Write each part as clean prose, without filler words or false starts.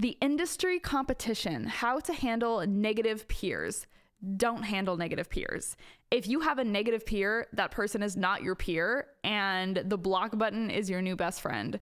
The industry competition, how to handle negative peers. Don't handle negative peers. If you have a negative peer, that person is not your peer, and the block button is your new best friend.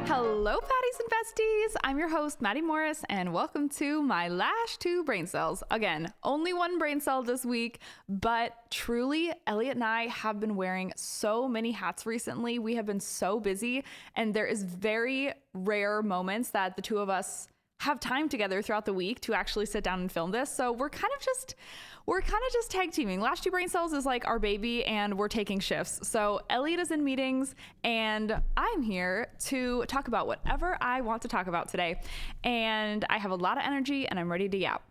Hello, Patties and Besties. I'm your host, Maddie Morris, and welcome to my Lash to Brain Cells. Again, only one brain cell this week, but truly, Elliot and I have been wearing so many hats recently. We have been so busy, and there is very rare moments that the two of us have time together throughout the week to actually sit down and film this. So we're kind of just tag teaming. Lash to Brain Cells is like our baby, and we're taking shifts. So Elliot is in meetings and I'm here to talk about whatever I want to talk about today. And I have a lot of energy and I'm ready to yap.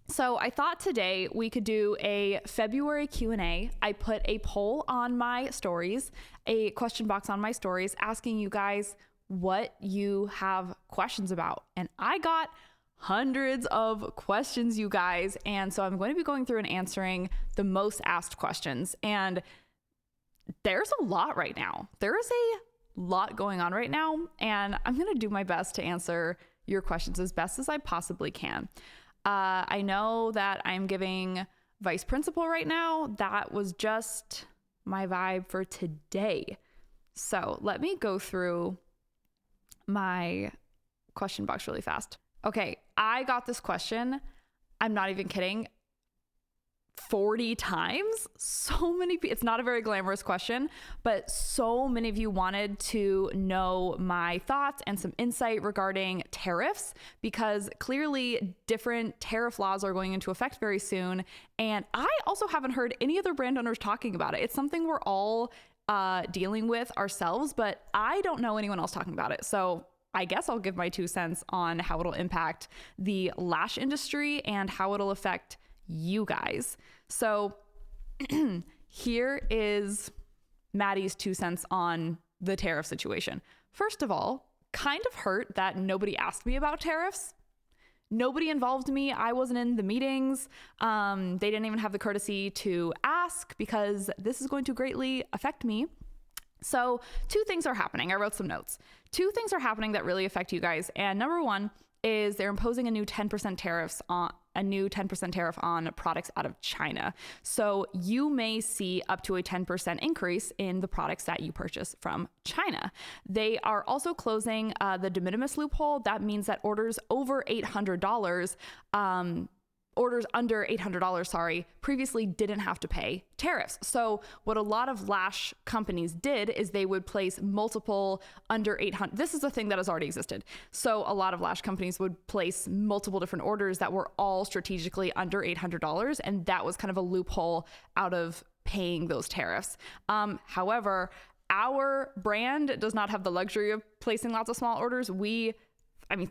So I thought today we could do a February Q+A. I put a poll on my stories, a question box on my stories, asking you guys what you have questions about. And I got hundreds of questions, you guys. And so I'm going to be going through and answering the most asked questions. And there's a lot right now. There is a lot going on right now. And I'm going to do my best to answer your questions as best as I possibly can. I know that I'm giving vice principal right now. That was just my vibe for today. So let me go through my question box really fast. Okay, I got this question, I'm not even kidding, 40 times. So many people, it's not a very glamorous question, but so many of you wanted to know my thoughts and some insight regarding tariffs, because clearly different tariff laws are going into effect very soon. And I also haven't heard any other brand owners talking about it. It's something we're all dealing with ourselves, but I don't know anyone else talking about it. So I guess I'll give my 2 cents on how it'll impact the lash industry and how it'll affect you guys. So here is Maddie's 2 cents on the tariff situation. First of all, kind of hurt that nobody asked me about tariffs. Nobody involved me. I wasn't in the meetings. They didn't even have the courtesy to ask, because this is going to greatly affect me. So 2 things are happening. I wrote some notes. 2 things are happening that really affect you guys. And number one is they're imposing a new 10% tariff on products out of China. So you may see up to a 10% increase in the products that you purchase from China. They are also closing the de minimis loophole. That means that orders over $800, orders under $800, previously didn't have to pay tariffs. So what a lot of lash companies did is they would place multiple under 800. This is a thing that has already existed. So a lot of lash companies would place multiple different orders that were all strategically under $800. And that was kind of a loophole out of paying those tariffs. However, our brand does not have the luxury of placing lots of small orders.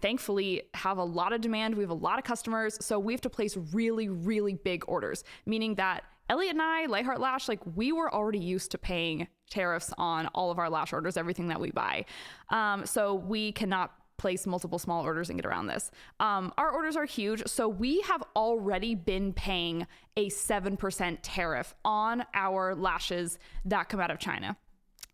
Thankfully, have a lot of demand. We have a lot of customers. So we have to place really, really big orders, meaning that Elliot and I, Lightheart Lash, we were already used to paying tariffs on all of our lash orders, everything that we buy. So we cannot place multiple small orders and get around this. Our orders are huge. So we have already been paying a 7% tariff on our lashes that come out of China.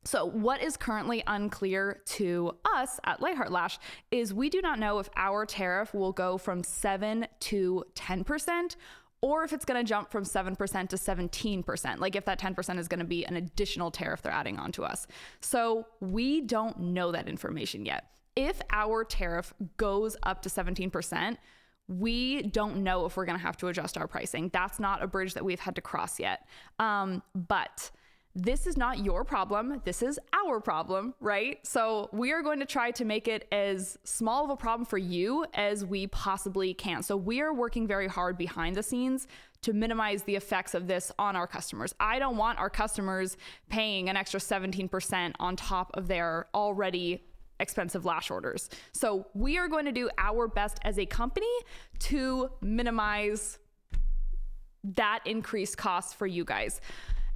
So what is currently unclear to us at Lightheart Lash is we do not know if our tariff will go from 7 to 10%, or if it's going to jump from 7% to 17%, like if that 10% is going to be an additional tariff they're adding on to us. So we don't know that information yet. If our tariff goes up to 17%, we don't know if we're going to have to adjust our pricing. That's not a bridge that we've had to cross yet. But this is not your problem. This is our problem, right? So we are going to try to make it as small of a problem for you as we possibly can. So we are working very hard behind the scenes to minimize the effects of this on our customers. I don't want our customers paying an extra 17% on top of their already expensive lash orders. So we are going to do our best as a company to minimize that increased cost for you guys.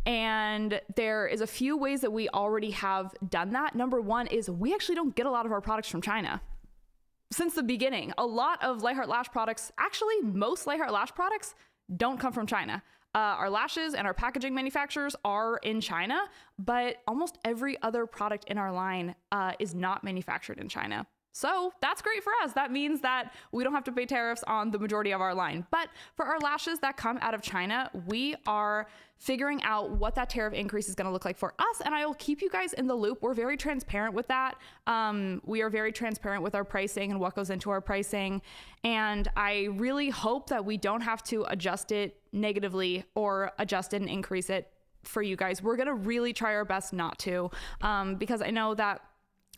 And there is a few ways that we already have done that. Number one is we actually don't get a lot of our products from China. Since the beginning, a lot of Lightheart Lash products, actually most Lightheart Lash products don't come from China. Our lashes and our packaging manufacturers are in China, but almost every other product in our line is not manufactured in China. So that's great for us. That means that we don't have to pay tariffs on the majority of our line. But for our lashes that come out of China, we are figuring out what that tariff increase is going to look like for us. And I will keep you guys in the loop. We're very transparent with that. We are very transparent with our pricing and what goes into our pricing. And I really hope that we don't have to adjust it negatively or adjust it and increase it for you guys. We're going to really try our best not to, because I know that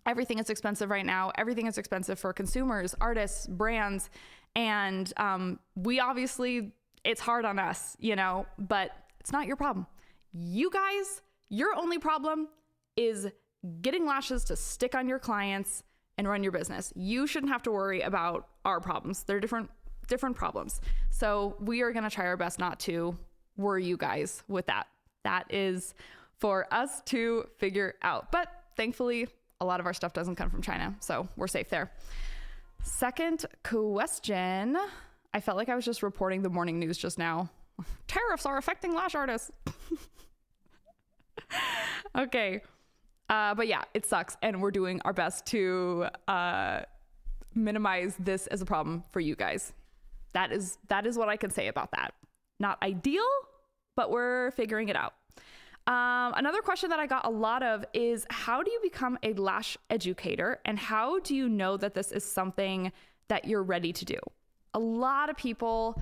everything is expensive right now. Everything is expensive for consumers, artists, brands. And we obviously, it's hard on us, but it's not your problem. You guys, your only problem is getting lashes to stick on your clients and run your business. You shouldn't have to worry about our problems. They're different problems. So we are going to try our best not to worry you guys with that. That is for us to figure out. But thankfully, a lot of our stuff doesn't come from China, so we're safe there. Second question. I felt like I was just reporting the morning news just now. Tariffs are affecting lash artists. Okay. But yeah, it sucks. And we're doing our best to minimize this as a problem for you guys. That is what I can say about that. Not ideal, but we're figuring it out. Another question that I got a lot of is, how do you become a lash educator, and how do you know that this is something that you're ready to do? A lot of people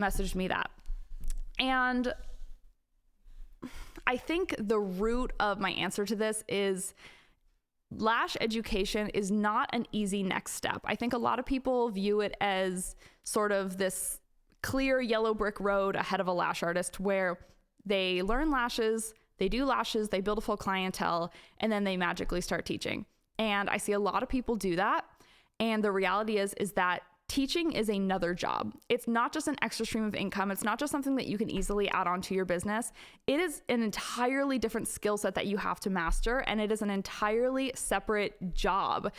messaged me that. And I think the root of my answer to this is lash education is not an easy next step. I think a lot of people view it as sort of this clear yellow brick road ahead of a lash artist where they learn lashes, they do lashes, they build a full clientele, and then they magically start teaching. And I see a lot of people do that. And the reality is that teaching is another job. It's not just an extra stream of income. It's not just something that you can easily add on to your business. It is an entirely different skill set that you have to master, and it is an entirely separate job.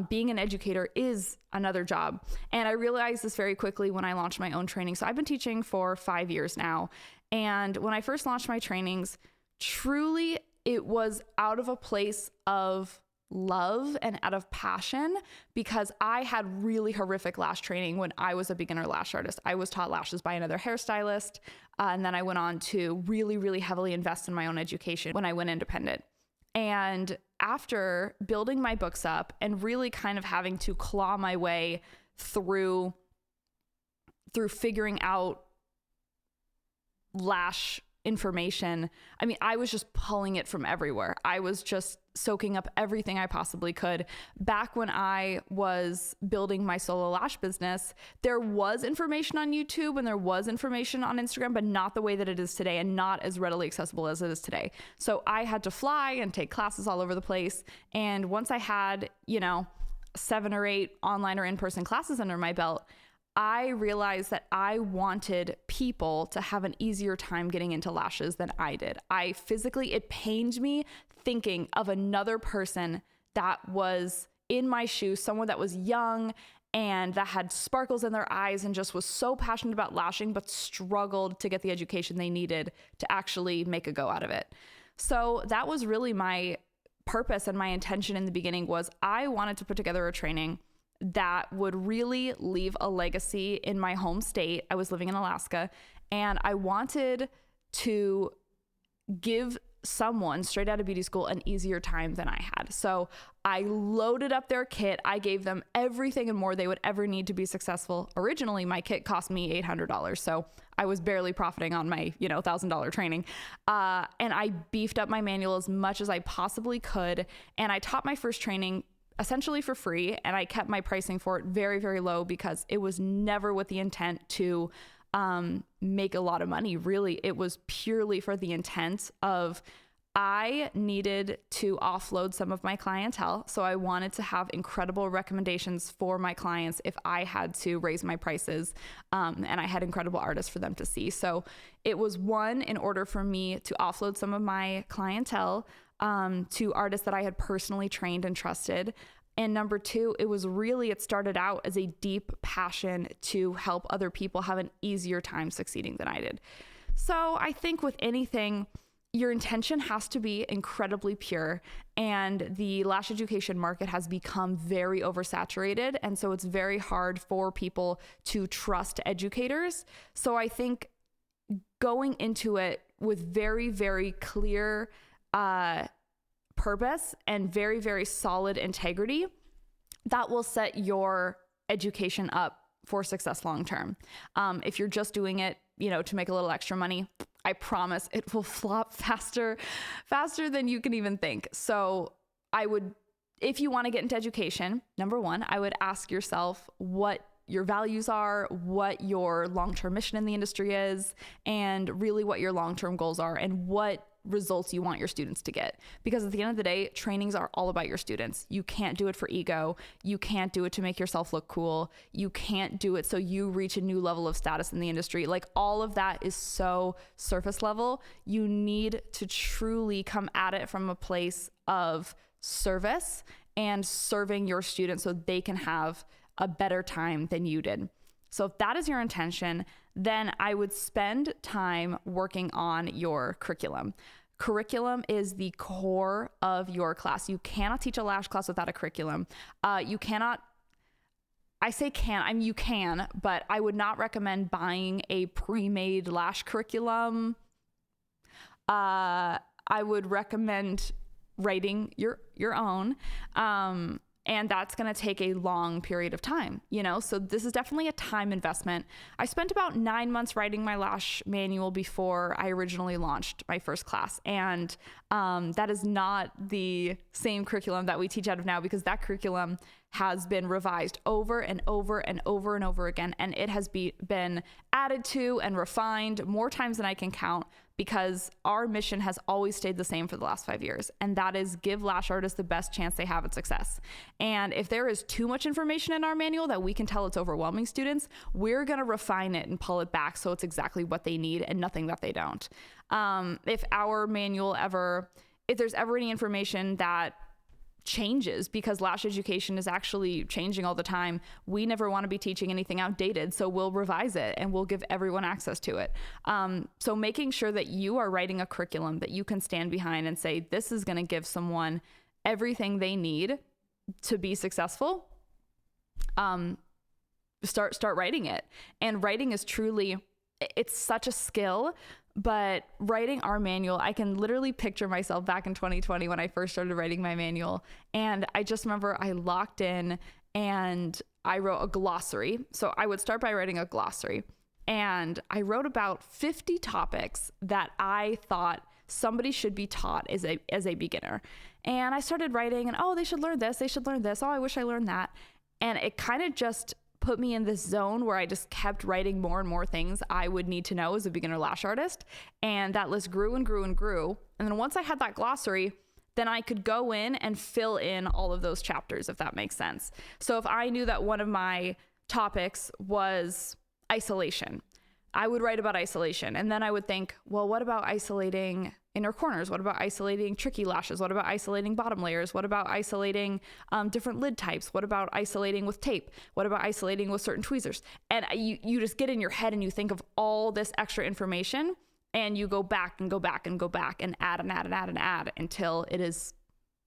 Being an educator is another job. And I realized this very quickly when I launched my own training. So I've been teaching for 5 years now. And when I first launched my trainings, truly it was out of a place of love and out of passion, because I had really horrific lash training when I was a beginner lash artist. I was taught lashes by another hairstylist. And then I went on to really, really heavily invest in my own education when I went independent. And after building my books up and really kind of having to claw my way through figuring out lash information, I mean, I was just pulling it from everywhere. I was just soaking up everything I possibly could. Back when I was building my solo lash business, there was information on YouTube and there was information on Instagram, but not the way that it is today and not as readily accessible as it is today. So I had to fly and take classes all over the place. And once I had, 7 or 8 online or in-person classes under my belt, I realized that I wanted people to have an easier time getting into lashes than I did. It pained me thinking of another person that was in my shoes, someone that was young and that had sparkles in their eyes and just was so passionate about lashing, but struggled to get the education they needed to actually make a go out of it. So that was really my purpose and my intention in the beginning. Was I wanted to put together a training that would really leave a legacy in my home state. I was living in Alaska, and I wanted to give someone straight out of beauty school an easier time than I had. So I loaded up their kit. I gave them everything and more they would ever need to be successful. Originally, my kit cost me $800. So I was barely profiting on my, $1,000 training. And I beefed up my manual as much as I possibly could. And I taught my first training essentially for free. And I kept my pricing for it very, very low, because it was never with the intent to make a lot of money. Really, it was purely for the intent of I needed to offload some of my clientele. So I wanted to have incredible recommendations for my clients if I had to raise my prices. And I had incredible artists for them to see. So it was one, in order for me to offload some of my clientele to artists that I had personally trained and trusted. And number two, it started out as a deep passion to help other people have an easier time succeeding than I did. So I think with anything, your intention has to be incredibly pure, and the lash education market has become very oversaturated. And so it's very hard for people to trust educators. So I think going into it with very, very clear purpose and very, very solid integrity, that will set your education up for success long term. If you're just doing it, to make a little extra money, I promise it will flop faster than you can even think. So if you want to get into education, number one, I would ask yourself what your values are, what your long-term mission in the industry is, and really what your long-term goals are and what results you want your students to get. Because at the end of the day, trainings are all about your students. You can't do it for ego. You can't do it to make yourself look cool. You can't do it so you reach a new level of status in the industry. Like, all of that is so surface level. You need to truly come at it from a place of service and serving your students so they can have a better time than you did. So if that is your intention, then I would spend time working on your curriculum. Curriculum is the core of your class. You cannot teach a lash class without a curriculum. You cannot, I say can, you can, but I would not recommend buying a pre-made lash curriculum. I would recommend writing your own. And that's going to take a long period of time, So this is definitely a time investment. I spent about 9 months writing my lash manual before I originally launched my first class. And that is not the same curriculum that we teach out of now, because that curriculum has been revised over and over and over and over again. And it has been added to and refined more times than I can count, because our mission has always stayed the same for the last 5 years. And that is give lash artists the best chance they have at success. And if there is too much information in our manual that we can tell it's overwhelming students, we're going to refine it and pull it back so it's exactly what they need and nothing that they don't. If our manual if there's ever any information that changes, because lash education is actually changing all the time, we never want to be teaching anything outdated, so we'll revise it and we'll give everyone access to it. So making sure that you are writing a curriculum that you can stand behind and say, this is going to give someone everything they need to be successful. Start writing it. And writing is truly, it's such a skill. But writing our manual, I can literally picture myself back in 2020 when I first started writing my manual. And I just remember I locked in and I wrote a glossary. So I would start by writing a glossary. And I wrote about 50 topics that I thought somebody should be taught as a beginner. And I started writing and, they should learn this. They should learn this. Oh, I wish I learned that. And it kind of just put me in this zone where I just kept writing more and more things I would need to know as a beginner lash artist. And that list grew and grew and grew. And then once I had that glossary, then I could go in and fill in all of those chapters, if that makes sense. So if I knew that one of my topics was isolation, I would write about isolation. And then I would think, well, what about isolating inner corners? What about isolating tricky lashes? What about isolating bottom layers? What about isolating different lid types? What about isolating with tape? What about isolating with certain tweezers? And you just get in your head and you think of all this extra information, and you go back and go back and go back and add and add and add and add until it is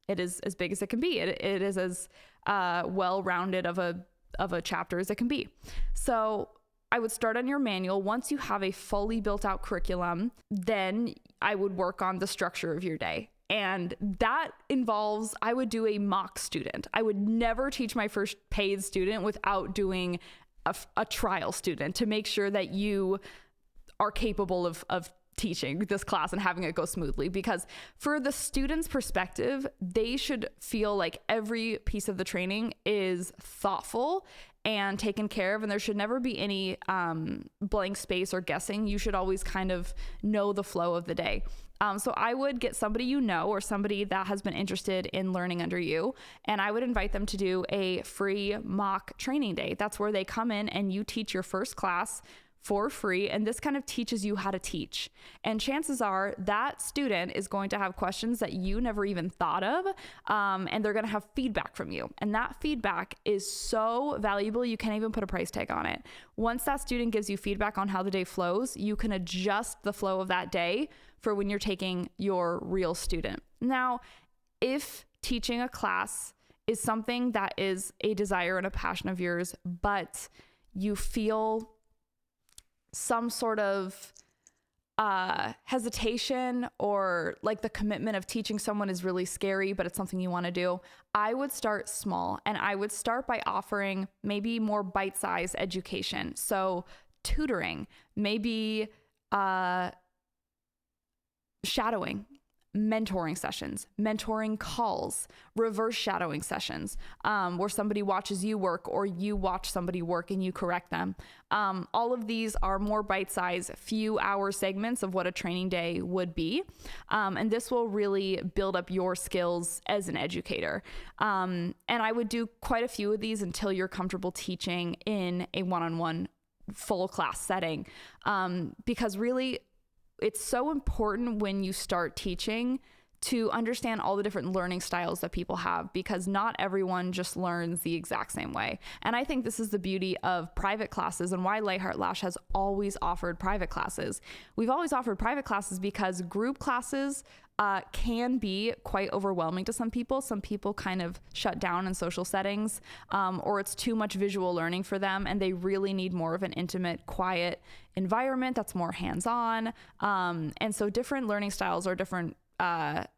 as big as it can be. It is as well-rounded of a chapter as it can be. So I would start on your manual. Once you have a fully built out curriculum, then I would work on the structure of your day. And that involves, I would do a mock student. I would never teach my first paid student without doing a trial student to make sure that you are capable of teaching this class and having it go smoothly. Because for the student's perspective, they should feel like every piece of the training is thoughtful and taken care of, and there should never be any blank space or guessing. You should always kind of know the flow of the day. So I would get somebody or somebody that has been interested in learning under you, and I would invite them to do a free mock training day. That's where they come in and you teach your first class for free. And this kind of teaches you how to teach. And chances are that student is going to have questions that you never even thought of. And they're going to have feedback from you. And that feedback is so valuable. You can't even put a price tag on it. Once that student gives you feedback on how the day flows, you can adjust the flow of that day for when you're taking your real student. Now, if teaching a class is something that is a desire and a passion of yours, but you feel some sort of hesitation, or like the commitment of teaching someone is really scary, but it's something you want to do, I would start small, and I would start by offering maybe more bite-sized education. So tutoring, maybe shadowing, mentoring sessions, mentoring calls, reverse shadowing sessions, where somebody watches you work or you watch somebody work and you correct them. All of these are more bite-sized, few-hour segments of what a training day would be. And this will really build up your skills as an educator. And I would do quite a few of these until you're comfortable teaching in a one-on-one full class setting. Because really, it's so important when you start teaching to understand all the different learning styles that people have, because not everyone just learns the exact same way. And I think this is the beauty of private classes and why Lightheart Lash has always offered private classes. We've always offered private classes because group classes can be quite overwhelming to some people. Some people kind of shut down in social settings, or it's too much visual learning for them, and they really need more of an intimate, quiet environment that's more hands-on. And so different learning styles are different, are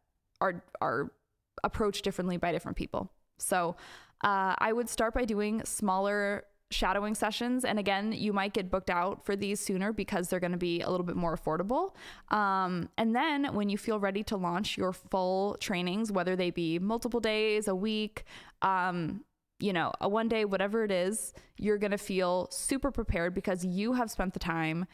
approached differently by different people. So I would start by doing smaller shadowing sessions. And again, you might get booked out for these sooner because they're going to be a little bit more affordable. And then when you feel ready to launch your full trainings, whether they be multiple days, a week, a one day, whatever it is, you're going to feel super prepared because you have spent the time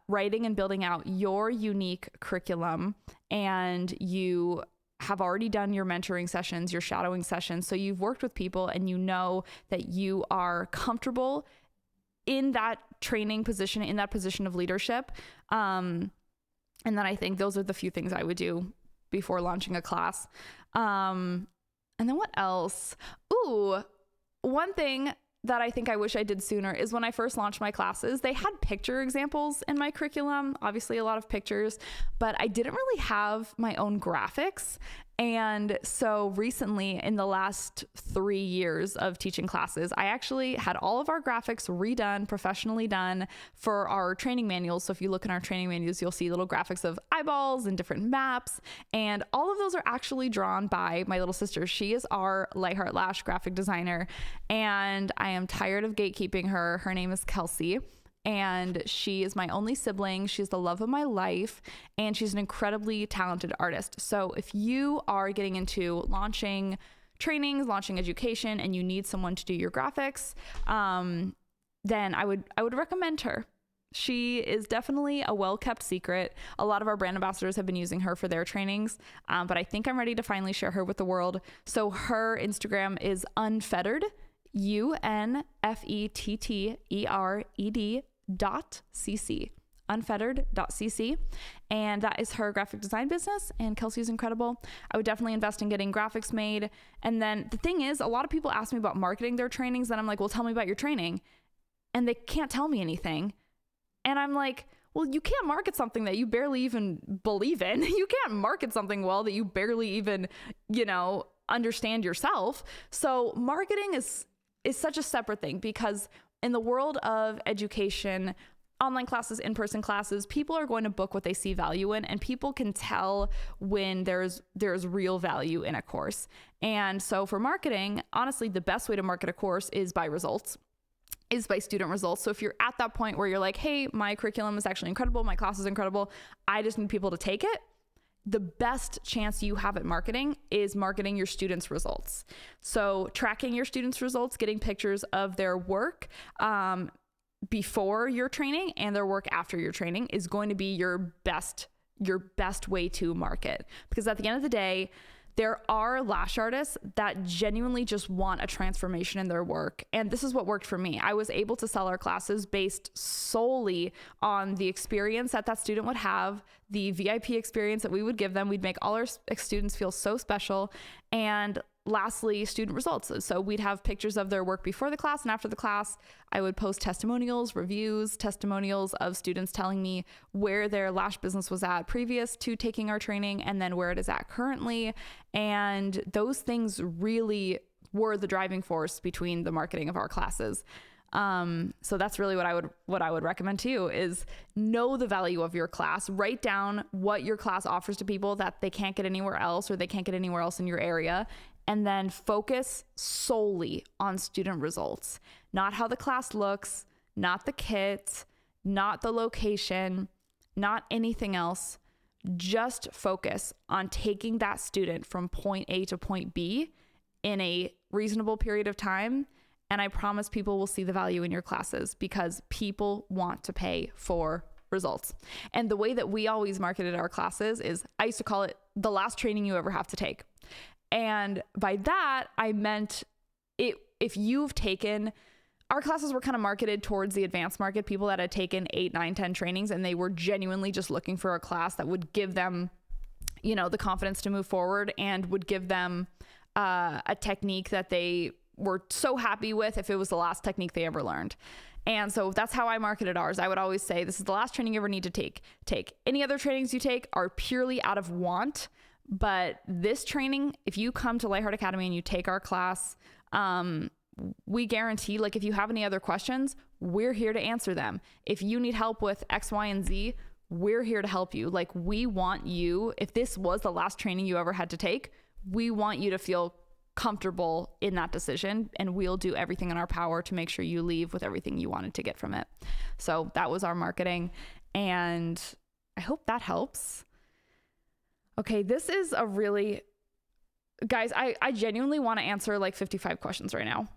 writing and building out your unique curriculum, and you have already done your mentoring sessions, your shadowing sessions. So you've worked with people and you know that you are comfortable in that training position, in that position of leadership. And then I think those are the few things I would do before launching a class. And then what else? Ooh, one thing that I think I wish I did sooner is when I first launched my classes, they had picture examples in my curriculum, obviously a lot of pictures, but I didn't really have my own graphics. And so recently, in the last 3 years of teaching classes, I actually had all of our graphics redone, professionally done for our training manuals. So if you look in our training manuals, you'll see little graphics of eyeballs and different maps. And all of those are actually drawn by my little sister. She is our Lightheart Lash graphic designer. And I am tired of gatekeeping her. Her name is Kelsey. And she is my only sibling. She's the love of my life, and she's an incredibly talented artist. So if you are getting into launching trainings, launching education, and you need someone to do your graphics, then I would recommend her. She is definitely a well-kept secret. A lot of our brand ambassadors have been using her for their trainings, but I think I'm ready to finally share her with the world. So her Instagram is unfettered, unfettered.cc, unfettered.cc, and that is her graphic design business, and Kelsey's incredible. I would definitely invest in getting graphics made. And then the thing is, a lot of people ask me about marketing their trainings, and I'm like, well, tell me about your training, and they can't tell me anything. And I'm like, well, you can't market something that you barely even believe in. You can't market something well that you barely even, understand yourself. So marketing is such a separate thing, because in the world of education, online classes, in-person classes, people are going to book what they see value in, and people can tell when there's real value in a course. And so for marketing, honestly, the best way to market a course is by results, is by student results. So if you're at that point where you're like, hey, my curriculum is actually incredible, my class is incredible, I just need people to take it, the best chance you have at marketing is marketing your students' results. So tracking your students' results, getting pictures of their work before your training and their work after your training is going to be your best way to market. Because at the end of the day, there are lash artists that genuinely just want a transformation in their work. And this is what worked for me. I was able to sell our classes based solely on the experience that student would have, the VIP experience that we would give them. We'd make all our students feel so special. And lastly, student results. So we'd have pictures of their work before the class and after the class. I would post testimonials, reviews, testimonials of students telling me where their lash business was at previous to taking our training and then where it is at currently. And those things really were the driving force between the marketing of our classes. So that's really what I would recommend to you is know the value of your class. Write down what your class offers to people that they can't get anywhere else or they can't get anywhere else in your area. And then focus solely on student results, not how the class looks, not the kit, not the location, not anything else. Just focus on taking that student from point A to point B in a reasonable period of time. And I promise people will see the value in your classes because people want to pay for results. And the way that we always marketed our classes is I used to call it the last training you ever have to take. And by that, I meant if you've taken, our classes were kind of marketed towards the advanced market, people that had taken 8, 9, 10 trainings, and they were genuinely just looking for a class that would give them, the confidence to move forward and would give them a technique that they were so happy with if it was the last technique they ever learned. And so that's how I marketed ours. I would always say, this is the last training you ever need to take. Any other trainings you take are purely out of want. But this training, if you come to Lightheart Academy and you take our class, we guarantee, if you have any other questions, we're here to answer them. If you need help with X, Y, and Z, we're here to help you. We want you, if this was the last training you ever had to take, we want you to feel comfortable in that decision, and we'll do everything in our power to make sure you leave with everything you wanted to get from it. So that was our marketing, and I hope that helps. Okay, this is a really, guys, I genuinely want to answer 55 questions right now.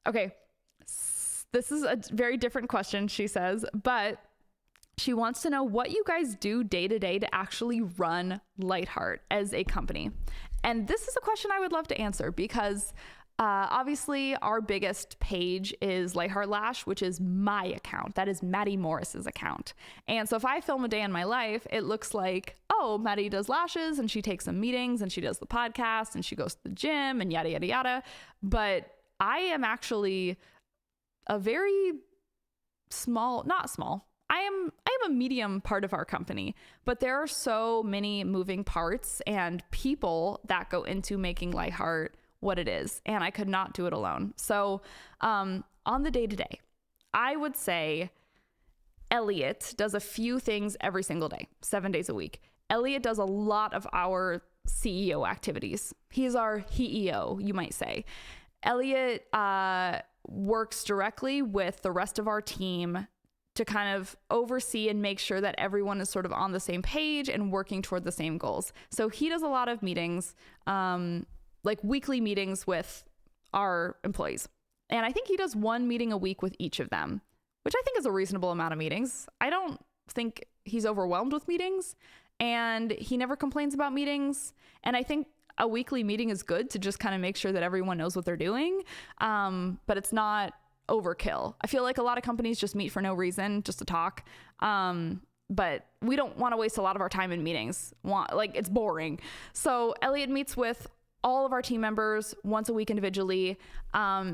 Okay, this is a very different question, she says, but she wants to know what you guys do day to day to actually run Lightheart as a company. And this is a question I would love to answer because obviously our biggest page is Lightheart Lash, which is my account. That is Maddie Morris's account. And so if I film a day in my life, it looks like, oh, Maddie does lashes and she takes some meetings and she does the podcast and she goes to the gym and yada, yada, yada. But I am actually a very not small. I am a medium part of our company, but there are so many moving parts and people that go into making Lightheart what it is, and I could not do it alone. So on the day-to-day, I would say Elliot does a few things every single day, 7 days a week. Elliot does a lot of our CEO activities. He is our HEO, you might say. Elliot works directly with the rest of our team to kind of oversee and make sure that everyone is sort of on the same page and working toward the same goals. So he does a lot of meetings, weekly meetings with our employees. And I think he does one meeting a week with each of them, which I think is a reasonable amount of meetings. I don't think he's overwhelmed with meetings, and he never complains about meetings. And I think a weekly meeting is good to just kind of make sure that everyone knows what they're doing. But it's not overkill. I feel like a lot of companies just meet for no reason, just to talk. But we don't want to waste a lot of our time in meetings. It's boring. So Elliot meets with all of our team members once a week individually.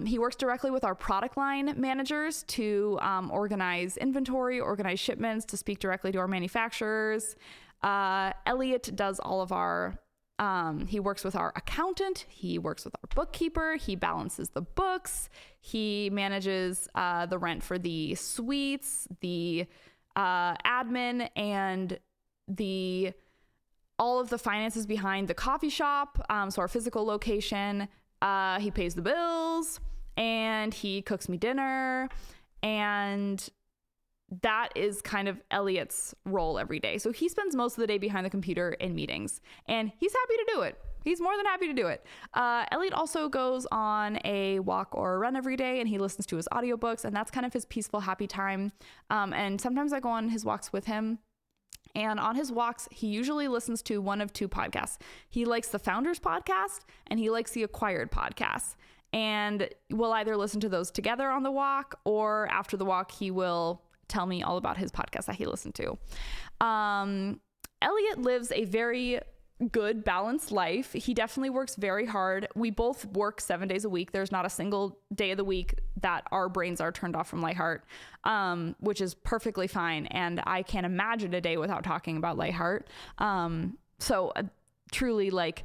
He works directly with our product line managers to organize inventory, organize shipments, to speak directly to our manufacturers. Elliot does all of our he works with our accountant. He works with our bookkeeper. He balances the books. He manages the rent for the suites, the admin, and all of the finances behind the coffee shop. So our physical location. He pays the bills, and he cooks me dinner, and that is kind of Elliot's role every day. So he spends most of the day behind the computer in meetings, and he's happy to do it. He's more than happy to do it. Elliot also goes on a walk or a run every day, and he listens to his audiobooks, and that's kind of his peaceful, happy time. And sometimes I go on his walks with him. And on his walks, he usually listens to one of two podcasts. He likes the Founders podcast and he likes the Acquired podcast. And we'll either listen to those together on the walk, or after the walk, he will tell me all about his podcast that he listened to. Elliot lives a very good, balanced life. He definitely works very hard. We both work 7 days a week. There's not a single day of the week that our brains are turned off from Lightheart, which is perfectly fine. And I can't imagine a day without talking about Lightheart. Truly, like,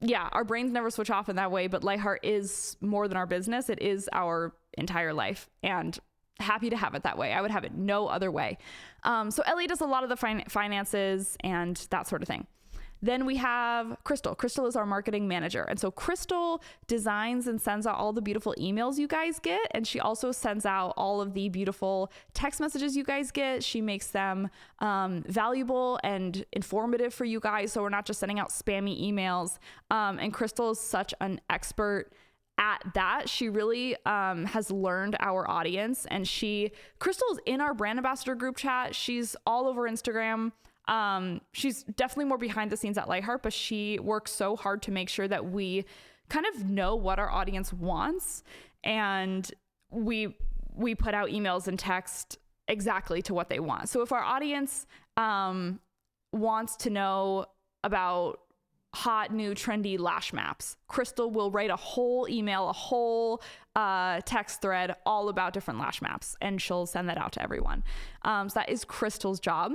yeah, our brains never switch off in that way, but Lightheart is more than our business. It is our entire life, and happy to have it that way. I would have it no other way. So Ellie does a lot of the finances and that sort of thing. Then we have Crystal. Crystal is our marketing manager. And so Crystal designs and sends out all the beautiful emails you guys get. And she also sends out all of the beautiful text messages you guys get. She makes them valuable and informative for you guys. So we're not just sending out spammy emails. And Crystal is such an expert at that. She really has learned our audience. And Crystal's in our brand ambassador group chat. She's all over Instagram. She's definitely more behind the scenes at Lightheart, but she works so hard to make sure that we kind of know what our audience wants, and we put out emails and text exactly to what they want. So if our audience wants to know about hot, new, trendy lash maps, Crystal will write a whole email, a whole text thread all about different lash maps, and she'll send that out to everyone. So that is Crystal's job.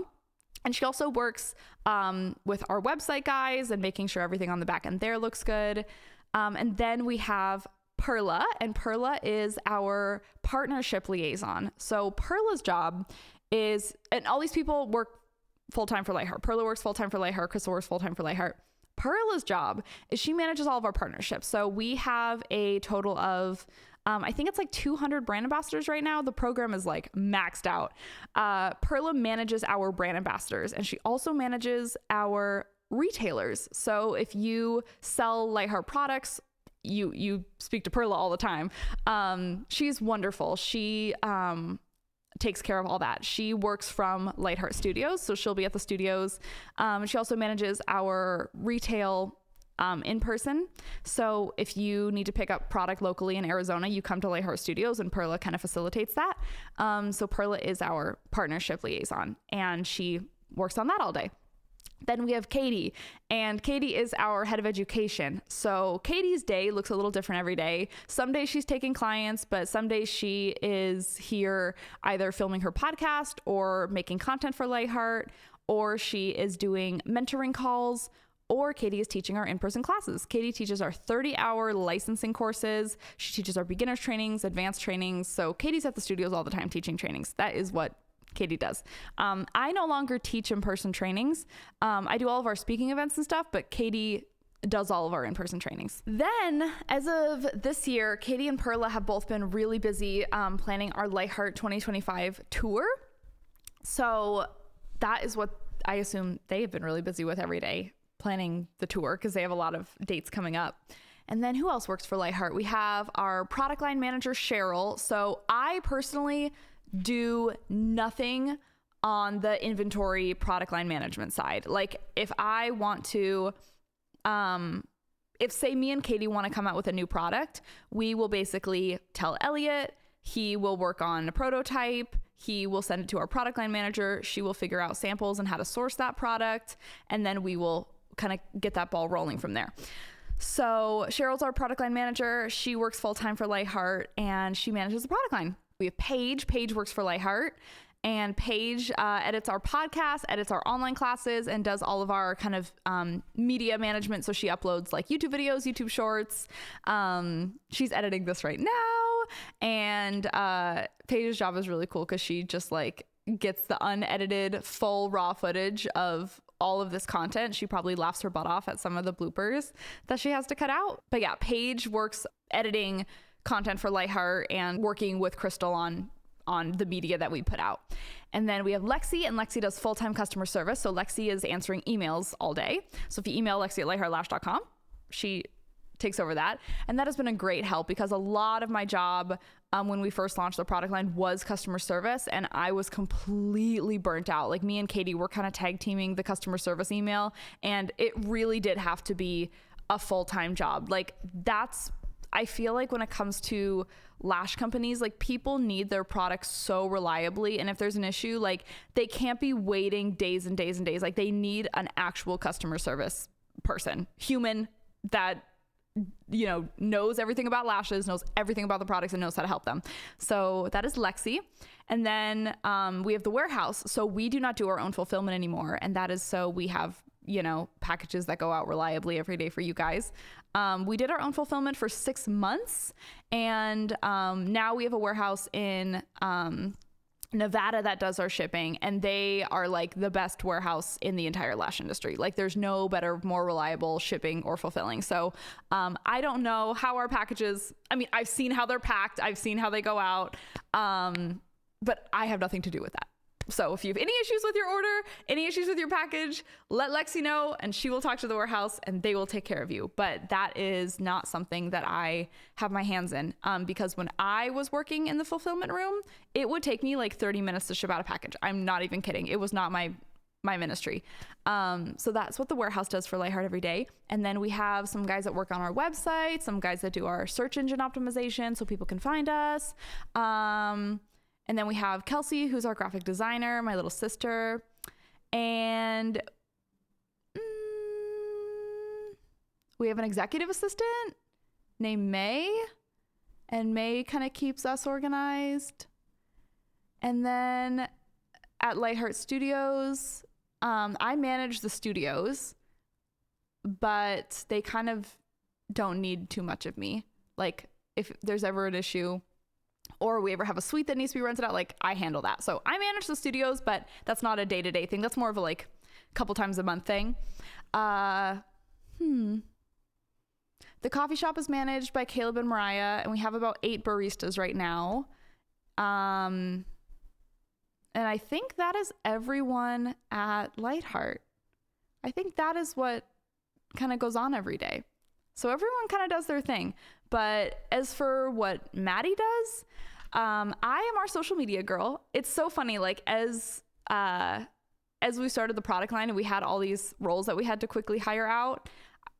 And she also works with our website guys and making sure everything on the back end there looks good. And then we have Perla, and Perla is our partnership liaison. So Perla's job is, and all these people work full-time for Lightheart. Perla works full-time for Lightheart. Crystal works full-time for Lightheart. Perla's job is she manages all of our partnerships. So we have a total of I think it's like 200 brand ambassadors right now. The program is like maxed out. Perla manages our brand ambassadors, and she also manages our retailers. So if you sell Lightheart products, you speak to Perla all the time. She's wonderful. She takes care of all that. She works from Lightheart Studios, so she'll be at the studios. She also manages our retail in person. So if you need to pick up product locally in Arizona, you come to Lightheart Studios, and Perla kind of facilitates that. So Perla is our partnership liaison, and she works on that all day. Then we have Katie, and Katie is our head of education. So Katie's day looks a little different every day. Some days she's taking clients, but some days she is here either filming her podcast or making content for Lightheart, or she is doing mentoring calls, or Katie is teaching our in-person classes. Katie teaches our 30-hour licensing courses. She teaches our beginners trainings, advanced trainings. So Katie's at the studios all the time teaching trainings. That is what Katie does. I no longer teach in-person trainings. I do all of our speaking events and stuff, but Katie does all of our in-person trainings. Then, as of this year, Katie and Perla have both been really busy planning our Lightheart 2025 tour. So that is what I assume they have been really busy with every day, planning the tour, because they have a lot of dates coming up. And then who else works for Lightheart? We have our product line manager, Cheryl. So I personally do nothing on the inventory product line management side. Like if I want to, if say me and Katie want to come out with a new product, we will basically tell Elliot, he will work on a prototype, he will send it to our product line manager, she will figure out samples and how to source that product, and then we will kind of get that ball rolling from there. So Cheryl's our product line manager. She works full-time for Lightheart, and she manages the product line. We have Paige. Paige works for Lightheart, and Paige edits our podcast, edits our online classes, and does all of our kind of media management. So she uploads like YouTube videos, YouTube shorts. She's editing this right now, and Paige's job is really cool because she just like gets the unedited full raw footage of all of this content. She probably laughs her butt off at some of the bloopers that she has to cut out. But yeah, Paige works editing content for Lightheart and working with Crystal on the media that we put out. And then we have Lexi, and Lexi does full-time customer service. So Lexi is answering emails all day. So if you email Lexi at lightheartlash.com, she takes over that. And that has been a great help because a lot of my job when we first launched the product line was customer service, and I was completely burnt out. Like me and Katie were kind of tag teaming the customer service email, and it really did have to be a full-time job. Like I feel like when it comes to lash companies, like people need their products so reliably, and if there's an issue, like they can't be waiting days and days and days. Like they need an actual customer service person, human, that knows everything about lashes, knows everything about the products, and knows how to help them. So that is Lexi. And then we have the warehouse. So we do not do our own fulfillment anymore. And that is so we have, packages that go out reliably every day for you guys. We did our own fulfillment for 6 months. And now we have a warehouse in Nevada that does our shipping, and they are like the best warehouse in the entire lash industry. Like there's no better, more reliable shipping or fulfilling. So I don't know how our packages, I've seen how they're packed, I've seen how they go out, but I have nothing to do with that. So if you have any issues with your order, any issues with your package, let Lexi know and she will talk to the warehouse and they will take care of you. But that is not something that I have my hands in, because when I was working in the fulfillment room, it would take me like 30 minutes to ship out a package. I'm not even kidding. It was not my ministry. So that's what the warehouse does for Lightheart every day. And then we have some guys that work on our website, some guys that do our search engine optimization so people can find us. And then we have Kelsey, who's our graphic designer, my little sister. And we have an executive assistant named May. And May kind of keeps us organized. And then at Lightheart Studios, I manage the studios, but they kind of don't need too much of me. Like if there's ever an issue, or we ever have a suite that needs to be rented out, like I handle that. So I manage the studios, but that's not a day-to-day thing. That's more of a like couple times a month thing. The coffee shop is managed by Caleb and Mariah, and we have about 8 baristas right now. And I think that is everyone at Lightheart. I think that is what kind of goes on every day. So everyone kind of does their thing. But as for what Maddie does, I am our social media girl. It's so funny. Like as we started the product line and we had all these roles that we had to quickly hire out,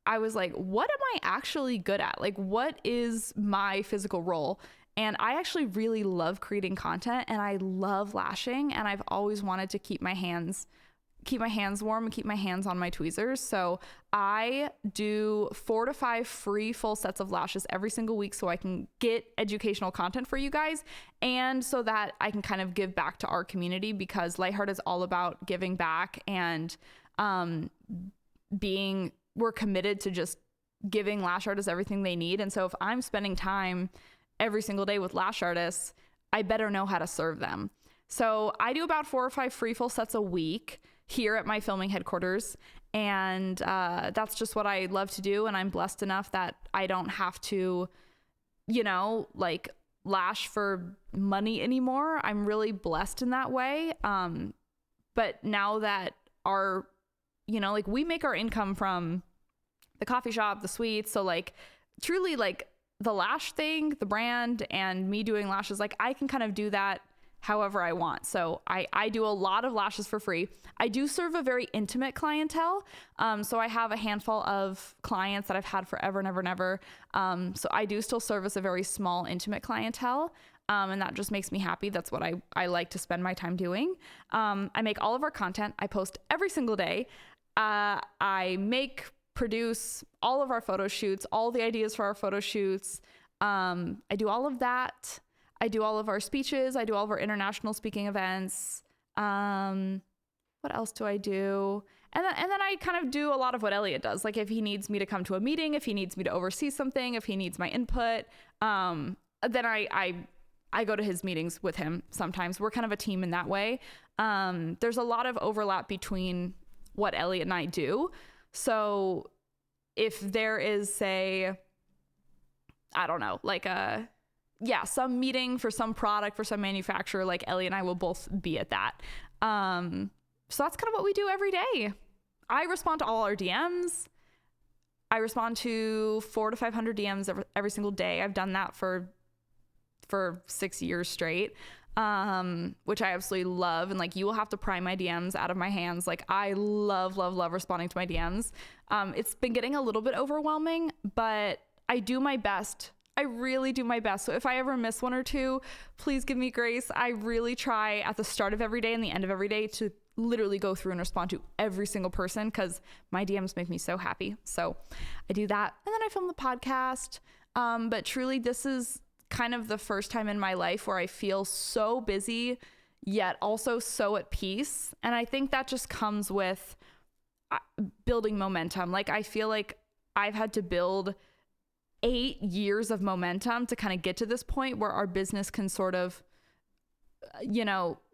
I was like, what am I actually good at? Like, what is my physical role? And I actually really love creating content, and I love lashing, and I've always wanted to keep my hands warm and keep my hands on my tweezers. So I do 4 to 5 free full sets of lashes every single week so I can get educational content for you guys, and so that I can kind of give back to our community, because Lightheart is all about giving back and we're committed to just giving lash artists everything they need. And so if I'm spending time every single day with lash artists, I better know how to serve them. So I do about 4 or 5 free full sets a week here at my filming headquarters. And that's just what I love to do. And I'm blessed enough that I don't have to, like lash for money anymore. I'm really blessed in that way. But now that we make our income from the coffee shop, the suites. So like truly like the lash thing, the brand, and me doing lashes, like I can kind of do that however I want. So I do a lot of lashes for free. I do serve a very intimate clientele. So I have a handful of clients that I've had forever and ever and ever. So I do still service a very small, intimate clientele. And that just makes me happy. That's what I like to spend my time doing. I make all of our content. I post every single day. I produce all of our photo shoots, all the ideas for our photo shoots. I do all of that. I do all of our speeches. I do all of our international speaking events. What else do I do? And then I kind of do a lot of what Elliot does. Like if he needs me to come to a meeting, if he needs me to oversee something, if he needs my input, then I go to his meetings with him sometimes. We're kind of a team in that way. There's a lot of overlap between what Elliot and I do. So if there is, say, I don't know, like some meeting for some product, for some manufacturer, like Elliot and I will both be at that. So that's kind of what we do every day. I respond to all our DMs. I respond to 400 to 500 DMs every single day. I've done that for 6 years straight, which I absolutely love. And like, you will have to pry my DMs out of my hands. Like, I love responding to my DMs. It's been getting a little bit overwhelming, but I do my best. I really do my best. So if I ever miss one or two, please give me grace. I really try at the start of every day and the end of every day to literally go through and respond to every single person, because my DMs make me so happy. So I do that. And then I film the podcast. But truly, this is kind of the first time in my life where I feel so busy, yet also so at peace. And I think that just comes with building momentum. Like, I feel like I've had to build 8 years of momentum to kind of get to this point where our business can sort of,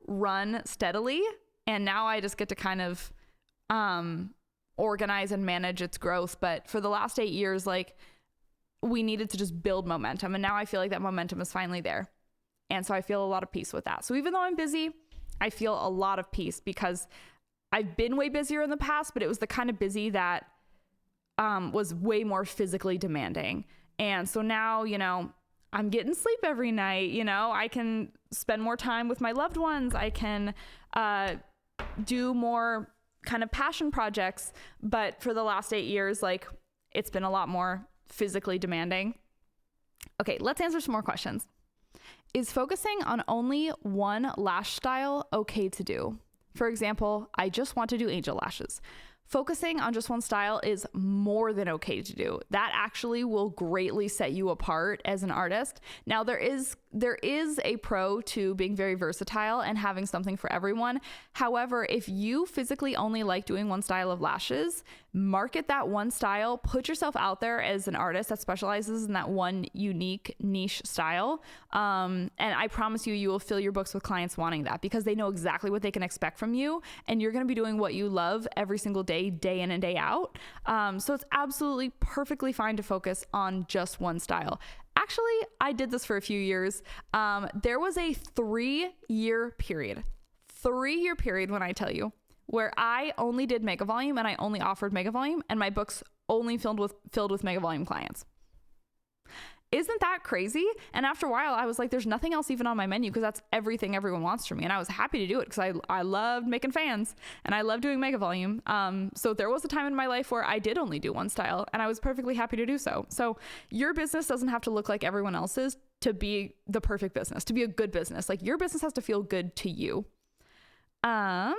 run steadily. And now I just get to kind of organize and manage its growth. But for the last 8 years, like, we needed to just build momentum. And now I feel like that momentum is finally there. And so I feel a lot of peace with that. So even though I'm busy, I feel a lot of peace, because I've been way busier in the past, but it was the kind of busy that was way more physically demanding. And so now, I'm getting sleep every night. I can spend more time with my loved ones. I can do more kind of passion projects. But for the last 8 years, like, it's been a lot more physically demanding. Okay, let's answer some more questions. Is focusing on only one lash style okay to do? For example, I just want to do angel lashes. Focusing on just one style is more than okay to do. That actually will greatly set you apart as an artist. Now, there is a pro to being very versatile and having something for everyone. However, if you physically only like doing one style of lashes, market that one style, put yourself out there as an artist that specializes in that one unique niche style. And I promise you will fill your books with clients wanting that, because they know exactly what they can expect from you. And you're going to be doing what you love every single day in and day out. So it's absolutely perfectly fine to focus on just one style. Actually, I did this for a few years. There was a 3-year period when I tell you, where I only did mega volume and I only offered mega volume, and my books only filled with mega volume clients. Isn't that crazy? And after a while, I was like, there's nothing else even on my menu, because that's everything everyone wants from me. And I was happy to do it, because I loved making fans and I love doing mega volume. So there was a time in my life where I did only do one style, and I was perfectly happy to do so. So your business doesn't have to look like everyone else's to be the perfect business, to be a good business. Like, your business has to feel good to you. I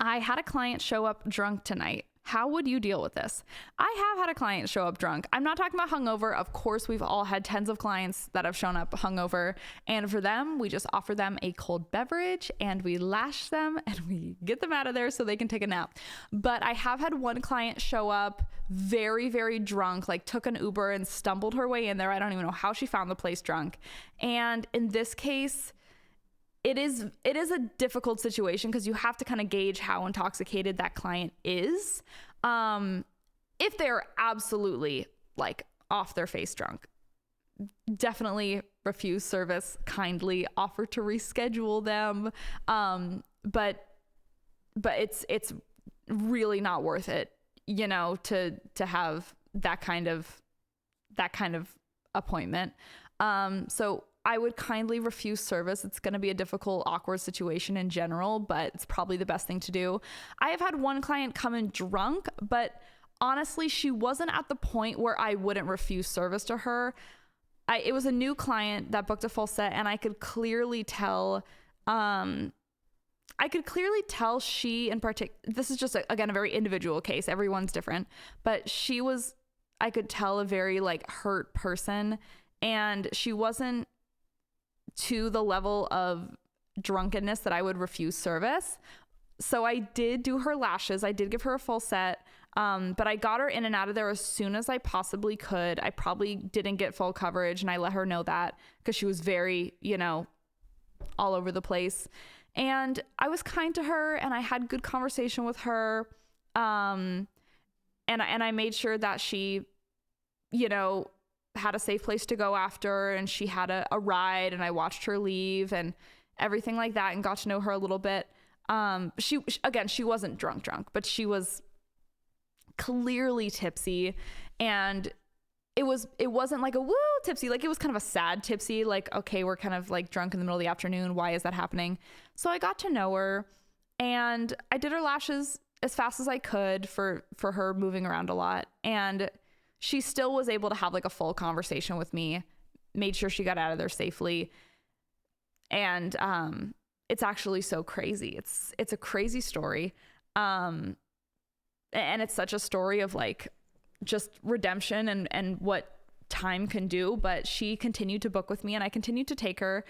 had a client show up drunk tonight. How would you deal with this? I have had a client show up drunk. I'm not talking about hungover. Of course, we've all had tens of clients that have shown up hungover. And for them, we just offer them a cold beverage and we lash them and we get them out of there so they can take a nap. But I have had one client show up very, very drunk, like took an Uber and stumbled her way in there. I don't even know how she found the place drunk. And in this case, it is a difficult situation, because you have to kind of gauge how intoxicated that client is. If they're absolutely like off their face drunk, definitely refuse service, kindly offer to reschedule them. But it's really not worth it, to have that kind of appointment. So I would kindly refuse service. It's going to be a difficult, awkward situation in general, but it's probably the best thing to do. I have had one client come in drunk, but honestly, she wasn't at the point where I wouldn't refuse service to her. It was a new client that booked a full set, and I could clearly tell, she in particular, this is just again, a very individual case. Everyone's different, but I could tell a very like hurt person, and she wasn't to the level of drunkenness that I would refuse service. So I did do her lashes. I did give her a full set. But I got her in and out of there as soon as I possibly could. I probably didn't get full coverage, and I let her know that, because she was very, all over the place. And I was kind to her, and I had good conversation with her. And I made sure that she, had a safe place to go after, and she had a ride, and I watched her leave and everything like that, and got to know her a little bit. She wasn't drunk, but she was clearly tipsy. And it wasn't like a woo tipsy, like it was kind of a sad tipsy, like, okay, we're kind of like drunk in the middle of the afternoon, why is that happening? So I got to know her and I did her lashes as fast as I could for her moving around a lot. And she still was able to have like a full conversation with me, made sure she got out of there safely. And it's actually so crazy. It's a crazy story. And it's such a story of like just redemption and what time can do. But she continued to book with me and I continued to take her.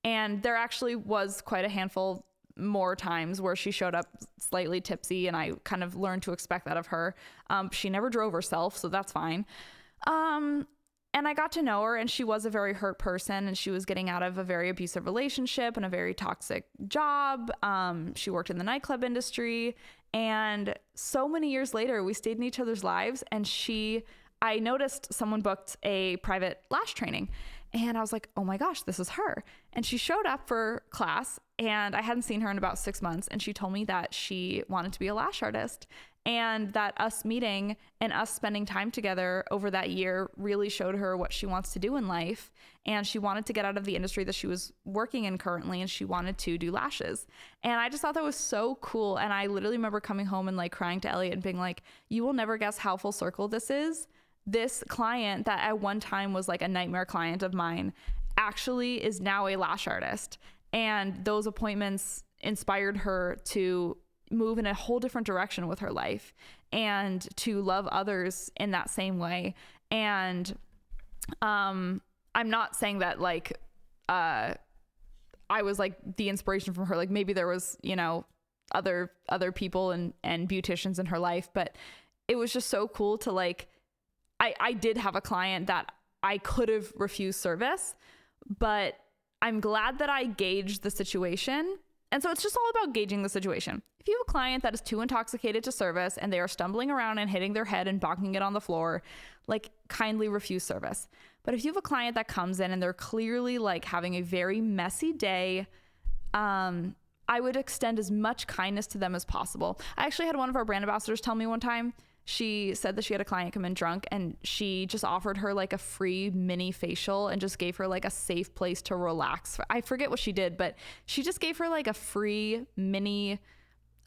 And there actually was quite a handful more times where she showed up slightly tipsy and I kind of learned to expect that of her. She never drove herself, so that's fine. And I got to know her and she was a very hurt person and she was getting out of a very abusive relationship and a very toxic job. She worked in the nightclub industry, and so many years later we stayed in each other's lives. And I noticed someone booked a private lash training and I was like, oh my gosh, this is her. And she showed up for class and I hadn't seen her in about 6 months. And she told me that she wanted to be a lash artist and that us meeting and us spending time together over that year really showed her what she wants to do in life. And she wanted to get out of the industry that she was working in currently, and she wanted to do lashes. And I just thought that was so cool. And I literally remember coming home and like crying to Elliot and being like, you will never guess how full circle this is. This client that at one time was like a nightmare client of mine actually is now a lash artist. And those appointments inspired her to move in a whole different direction with her life and to love others in that same way. And I'm not saying that like I was like the inspiration from her. Like maybe there was, you know, other people and beauticians in her life, but it was just so cool to like, I did have a client that I could have refused service, but I'm glad that I gauged the situation. And so it's just all about gauging the situation. If you have a client that is too intoxicated to service and they are stumbling around and hitting their head and bonking it on the floor, like kindly refuse service. But if you have a client that comes in and they're clearly like having a very messy day, I would extend as much kindness to them as possible. I actually had one of our brand ambassadors tell me one time, she said that she had a client come in drunk and she just offered her like a free mini facial and just gave her like a safe place to relax. I forget what she did, but she just gave her like a free mini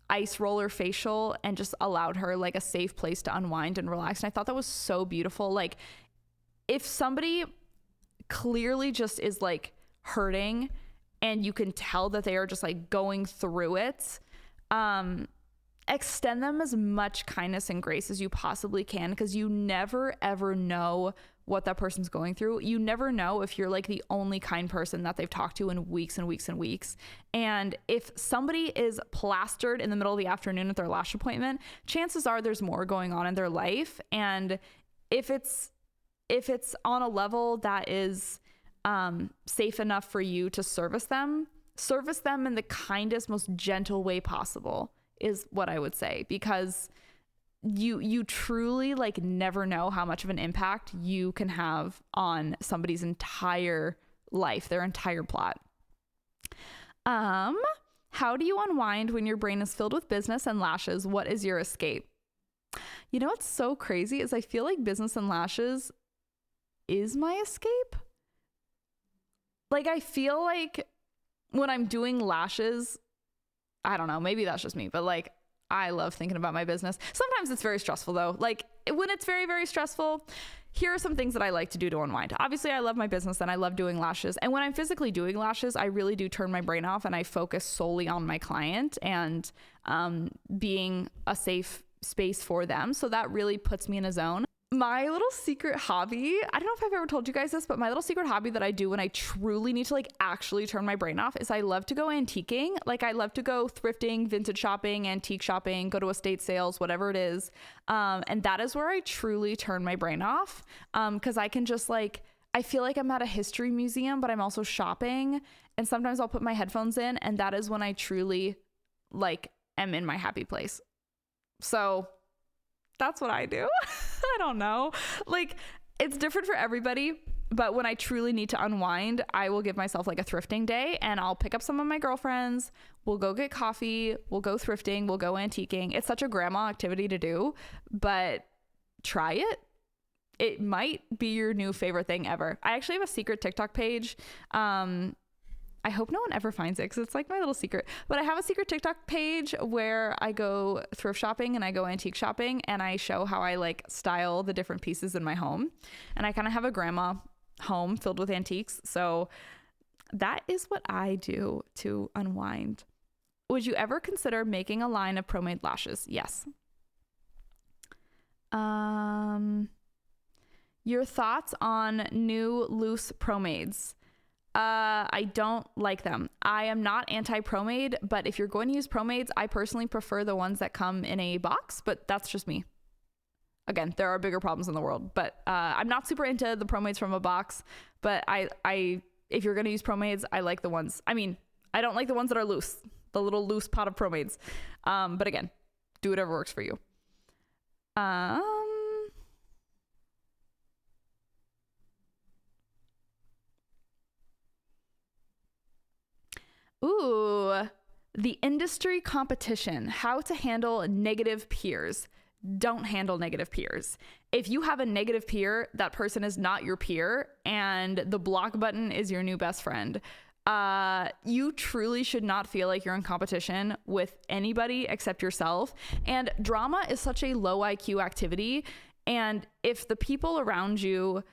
ice roller facial and just allowed her like a safe place to unwind and relax. And I thought that was so beautiful. Like if somebody clearly just is like hurting and you can tell that they are just like going through it, extend them as much kindness and grace as you possibly can, because you never ever know what that person's going through. You never know if you're like the only kind person that they've talked to in weeks and weeks and weeks. And if somebody is plastered in the middle of the afternoon at their lash appointment, chances are there's more going on in their life. And if it's on a level that is safe enough for you to service them in the kindest, most gentle way possible is what I would say, because you truly like never know how much of an impact you can have on somebody's entire life, their entire plot. How do you unwind when your brain is filled with business and lashes? What is your escape? You know what's so crazy is I feel like business and lashes is my escape. Like I feel like when I'm doing lashes, I don't know, maybe that's just me, but like I love thinking about my business. Sometimes it's very stressful though. Like when it's very, very stressful, here are some things that I like to do to unwind. Obviously, I love my business and I love doing lashes. And when I'm physically doing lashes, I really do turn my brain off and I focus solely on my client and being a safe space for them. So that really puts me in a zone. My little secret hobby, I don't know if I've ever told you guys this, but my little secret hobby that I do when I truly need to like actually turn my brain off is I love to go antiquing. Like I love to go thrifting, vintage shopping, antique shopping, go to estate sales, whatever it is. And that is where I truly turn my brain off. Cause I can just like, I feel like I'm at a history museum, but I'm also shopping. And sometimes I'll put my headphones in and that is when I truly like am in my happy place. So that's what I do. I don't know. Like it's different for everybody. But when I truly need to unwind, I will give myself like a thrifting day, and I'll pick up some of my girlfriends. We'll go get coffee. We'll go thrifting. We'll go antiquing. It's such a grandma activity to do, but try it. It might be your new favorite thing ever. I actually have a secret TikTok page. I hope no one ever finds it because it's like my little secret. But I have a secret TikTok page where I go thrift shopping and I go antique shopping, and I show how I like style the different pieces in my home. And I kind of have a grandma home filled with antiques. So that is what I do to unwind. Would you ever consider making a line of pro-made lashes? Yes. Your thoughts on new loose pro-mades? I don't like them. I am not anti-pro-made, but if you're going to use pro-mades, I personally prefer the ones that come in a box, but that's just me. Again, there are bigger problems in the world, but I'm not super into the pro-mades from a box, but I if you're going to use pro-mades, I like the ones. I mean, I don't like the ones that are loose, the little loose pot of pro-mades. But again, do whatever works for you. Ooh, the industry competition, how to handle negative peers. Don't handle negative peers. If you have a negative peer, that person is not your peer, and the block button is your new best friend. You truly should not feel like you're in competition with anybody except yourself. And drama is such a low IQ activity. And if the people around you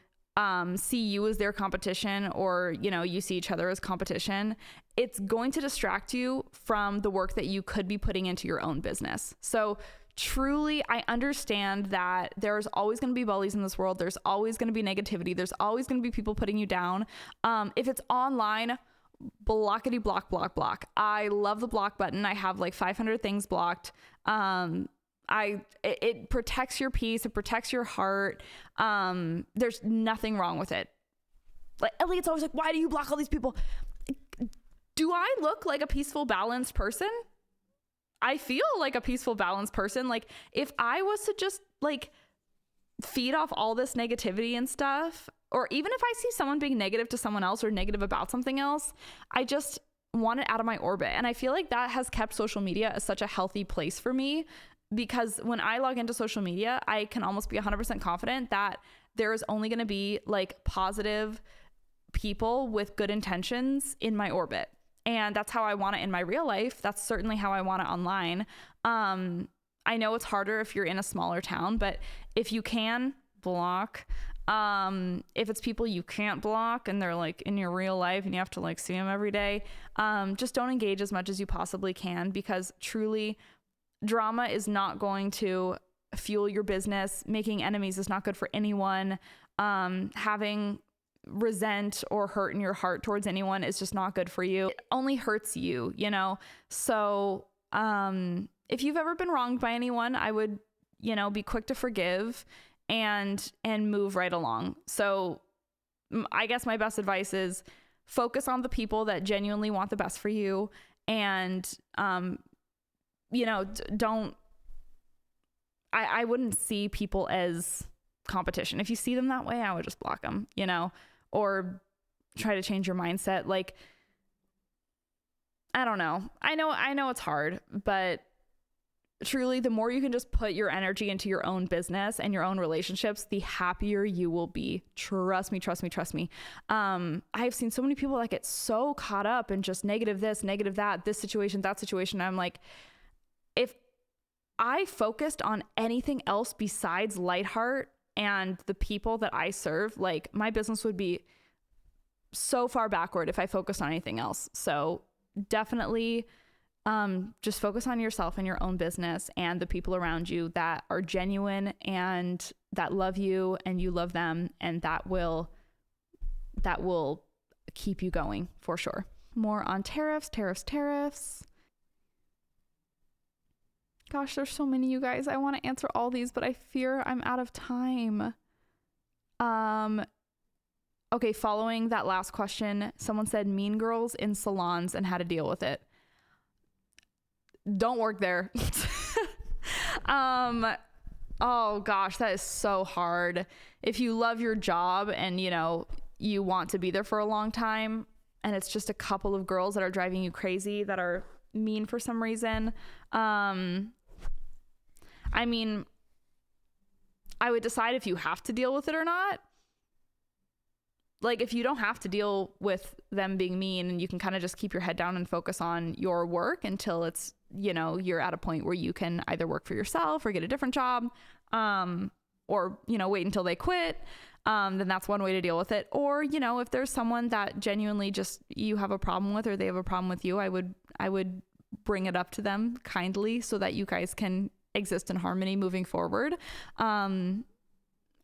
see you as their competition, or you see each other as competition, it's going to distract you from the work that you could be putting into your own business. So truly, I understand that there's always going to be bullies in this world. There's always going to be negativity. There's always going to be people putting you down. If it's online, blockity block, block, block. I love the block button. I have like 500 things blocked. It protects your peace. It protects your heart. There's nothing wrong with it. Like Elliot's always like, why do you block all these people? Do I look like a peaceful, balanced person? I feel like a peaceful, balanced person. Like if I was to just like feed off all this negativity and stuff, or even if I see someone being negative to someone else or negative about something else, I just want it out of my orbit. And I feel like that has kept social media as such a healthy place for me, because when I log into social media, I can almost be 100% confident that there is only going to be like positive people with good intentions in my orbit. And that's how I want it in my real life. That's certainly how I want it online. I know it's harder if you're in a smaller town, but if you can block, if it's people you can't block and they're like in your real life and you have to like see them every day, just don't engage as much as you possibly can, because truly drama is not going to fuel your business. Making enemies is not good for anyone. Having resent or hurt in your heart towards anyone is just not good for you. It only hurts you, So, if you've ever been wronged by anyone, I would, be quick to forgive and move right along. So I guess my best advice is focus on the people that genuinely want the best for you. And, I wouldn't see people as competition. If you see them that way, I would just block them, or try to change your mindset. Like, I don't know. I know it's hard, but truly the more you can just put your energy into your own business and your own relationships, the happier you will be. Trust me. I've seen so many people that get so caught up in just negative this, negative that, this situation, that situation. I'm like, if I focused on anything else besides Lightheart and the people that I serve, like my business would be so far backward if I focused on anything else. So definitely just focus on yourself and your own business and the people around you that are genuine and that love you and you love them, and that will keep you going for sure. More on tariffs. Gosh, there's so many, you guys. I want to answer all these, but I fear I'm out of time. Okay, following that last question, someone said mean girls in salons and how to deal with it. Don't work there. Oh gosh, that is so hard. If you love your job and you want to be there for a long time and it's just a couple of girls that are driving you crazy, that are mean for some reason, I mean, I would decide if you have to deal with it or not. Like, if you don't have to deal with them being mean and you can kind of just keep your head down and focus on your work until it's, you know, you're at a point where you can either work for yourself or get a different job, or, you know, wait until they quit, then that's one way to deal with it. Or, you know, if there's someone that genuinely just you have a problem with, or they have a problem with you, I would bring it up to them kindly so that you guys can exist in harmony moving forward.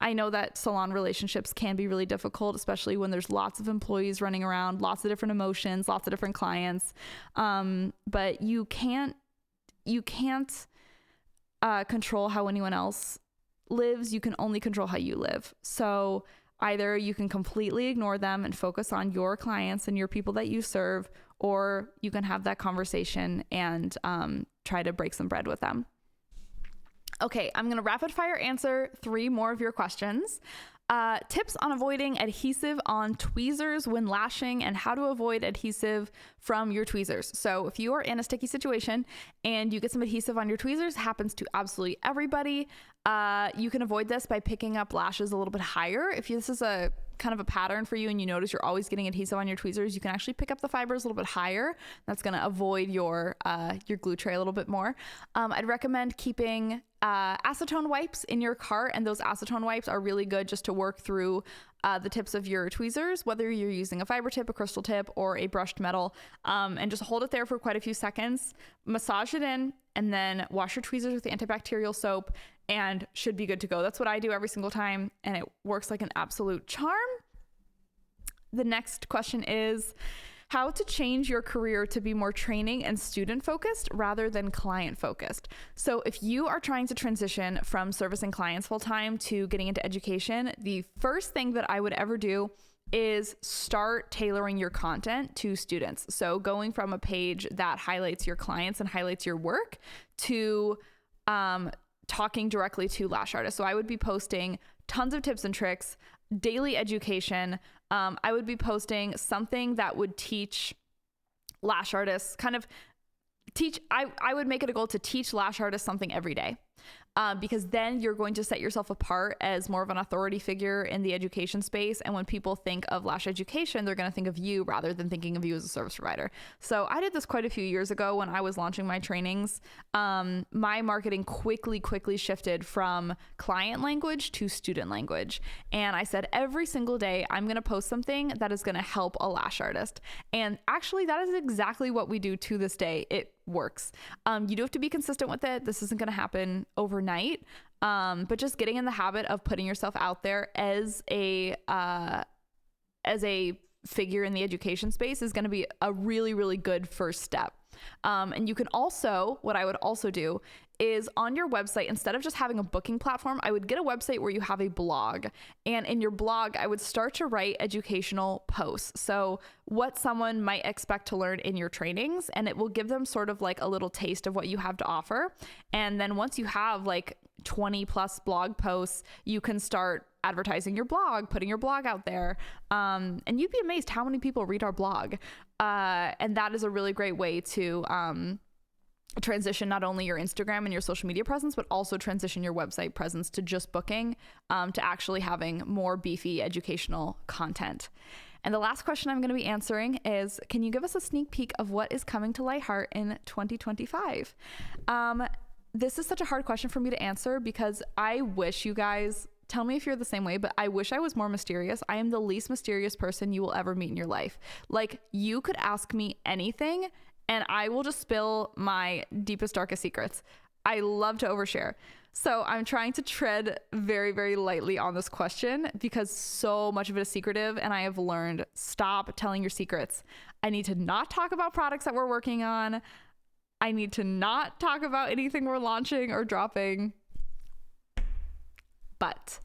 I know that salon relationships can be really difficult, especially when there's lots of employees running around, lots of different emotions, lots of different clients. But you can't control how anyone else lives. You can only control how you live. So either you can completely ignore them and focus on your clients and your people that you serve, or you can have that conversation and try to break some bread with them. Okay, I'm going to rapid fire answer 3 more of your questions. Tips on avoiding adhesive on tweezers when lashing, and how to avoid adhesive from your tweezers. So if you are in a sticky situation and you get some adhesive on your tweezers, happens to absolutely everybody. You can avoid this by picking up lashes a little bit higher. If this is a kind of a pattern for you and you notice you're always getting adhesive on your tweezers, you can actually pick up the fibers a little bit higher. That's going to avoid your glue tray a little bit more. I'd recommend keeping acetone wipes in your cart, and those acetone wipes are really good just to work through the tips of your tweezers, whether you're using a fiber tip, a crystal tip, or a brushed metal, and just hold it there for quite a few seconds, massage it in, and then wash your tweezers with antibacterial soap, and should be good to go. That's what I do every single time, and it works like an absolute charm. The next question is how to change your career to be more training and student focused rather than client focused. So if you are trying to transition from servicing clients full time to getting into education, the first thing that I would ever do is start tailoring your content to students. So going from a page that highlights your clients and highlights your work to talking directly to lash artists. So I would be posting tons of tips and tricks, daily education. I would be posting something that would teach lash artists, I would make it a goal to teach lash artists something every day. Because then you're going to set yourself apart as more of an authority figure in the education space. And when people think of lash education, they're going to think of you rather than thinking of you as a service provider. So I did this quite a few years ago when I was launching my trainings. My marketing quickly shifted from client language to student language. And I said, every single day, I'm going to post something that is going to help a lash artist. And actually, that is exactly what we do to this day. It works. You do have to be consistent with it. This isn't going to happen overnight. But just getting in the habit of putting yourself out there as a figure in the education space is going to be a really, really good first step. And you can also, what I would also do is on your website, instead of just having a booking platform, I would get a website where you have a blog. And in your blog, I would start to write educational posts. So what someone might expect to learn in your trainings, and it will give them sort of like a little taste of what you have to offer. And then once you have like 20 plus blog posts, you can start advertising your blog, putting your blog out there. And you'd be amazed how many people read our blog. And that is a really great way to transition not only your Instagram and your social media presence, but also transition your website presence to just booking, to actually having more beefy educational content. And the last question I'm going to be answering is, can you give us a sneak peek of what is coming to Light Heart in 2025? This is such a hard question for me to answer because I wish you guys, tell me if you're the same way, but I wish I was more mysterious. I am the least mysterious person you will ever meet in your life. Like, you could ask me anything and I will just spill my deepest, darkest secrets. I love to overshare. So I'm trying to tread very, very lightly on this question because so much of it is secretive, and I have learned, stop telling your secrets. I need to not talk about products that we're working on. I need to not talk about anything we're launching or dropping. But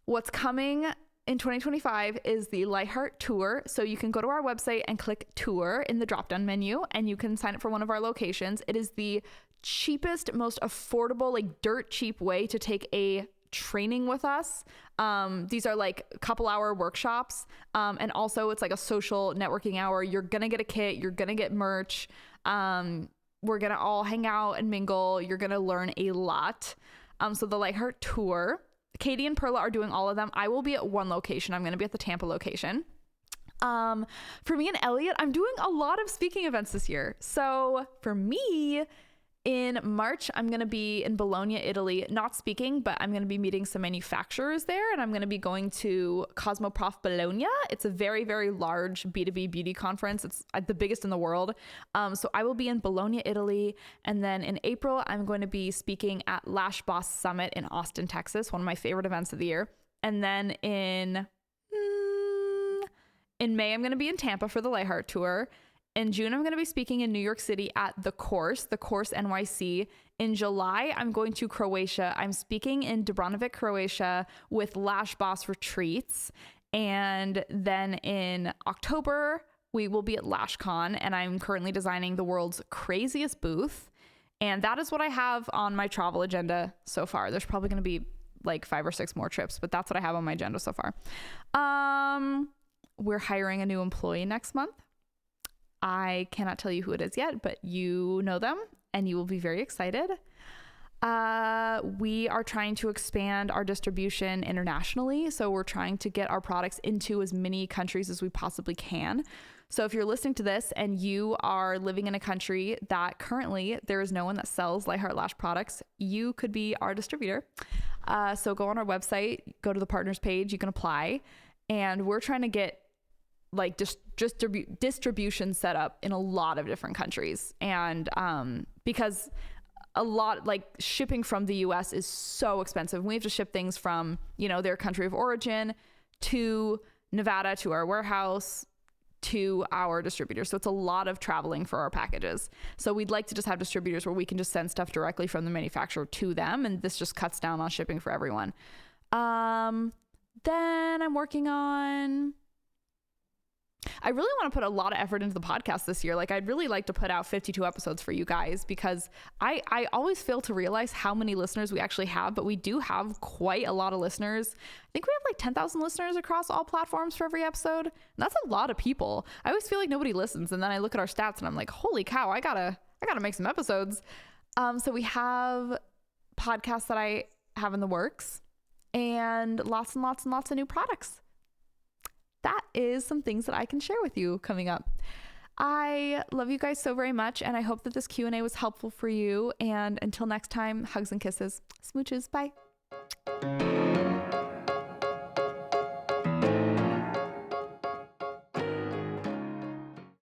what's coming in 2025 is the Light Heart Tour. So you can go to our website and click Tour in the drop-down menu, and you can sign up for one of our locations. It is the cheapest, most affordable, like dirt cheap way to take a training with us. These are like a couple hour workshops. And also it's like a social networking hour. You're going to get a kit. You're going to get merch. We're going to all hang out and mingle. You're going to learn a lot. So the Lightheart Tour, Katie and Perla are doing all of them. I will be at one location. I'm going to be at the Tampa location. For me and Elliot, I'm doing a lot of speaking events this year. So for me, in March, I'm going to be in Bologna, Italy, not speaking, but I'm going to be meeting some manufacturers there, and I'm going to be going to Cosmoprof Bologna. It's a very, very large B2B beauty conference. It's the biggest in the world. So I will be in Bologna, Italy, and then in April, I'm going to be speaking at Lash Boss Summit in Austin, Texas, one of my favorite events of the year. And then in May, I'm going to be in Tampa for the Lightheart Tour. In June, I'm going to be speaking in New York City at The Course NYC. In July, I'm going to Croatia. I'm speaking in Dubrovnik, Croatia with Lash Boss Retreats. And then in October, we will be at LashCon, and I'm currently designing the world's craziest booth. And that is what I have on my travel agenda so far. There's probably going to be like 5 or 6 more trips, but that's what I have on my agenda so far. We're hiring a new employee next month. I cannot tell you who it is yet, but you know them and you will be very excited. We are trying to expand our distribution internationally. So we're trying to get our products into as many countries as we possibly can. So if you're listening to this and you are living in a country that currently there is no one that sells Lightheart Lash products, you could be our distributor. So go on our website, go to the partners page, you can apply. And we're trying to get like distribution set up in a lot of different countries. And because a lot, like shipping from the US is so expensive. We have to ship things from, their country of origin to Nevada, to our warehouse, to our distributor. So it's a lot of traveling for our packages. So we'd like to just have distributors where we can just send stuff directly from the manufacturer to them. And this just cuts down on shipping for everyone. Then I'm working on... I really want to put a lot of effort into the podcast this year. Like, I'd really like to put out 52 episodes for you guys, because I always fail to realize how many listeners we actually have, but we do have quite a lot of listeners. I think we have like 10,000 listeners across all platforms for every episode. And that's a lot of people. I always feel like nobody listens. And then I look at our stats and I'm like, holy cow, I gotta make some episodes. So we have podcasts that I have in the works, and lots and lots and lots of new products. That is some things that I can share with you coming up. I love you guys so very much, and I hope that this Q&A was helpful for you. And until next time, hugs and kisses. Smooches. Bye.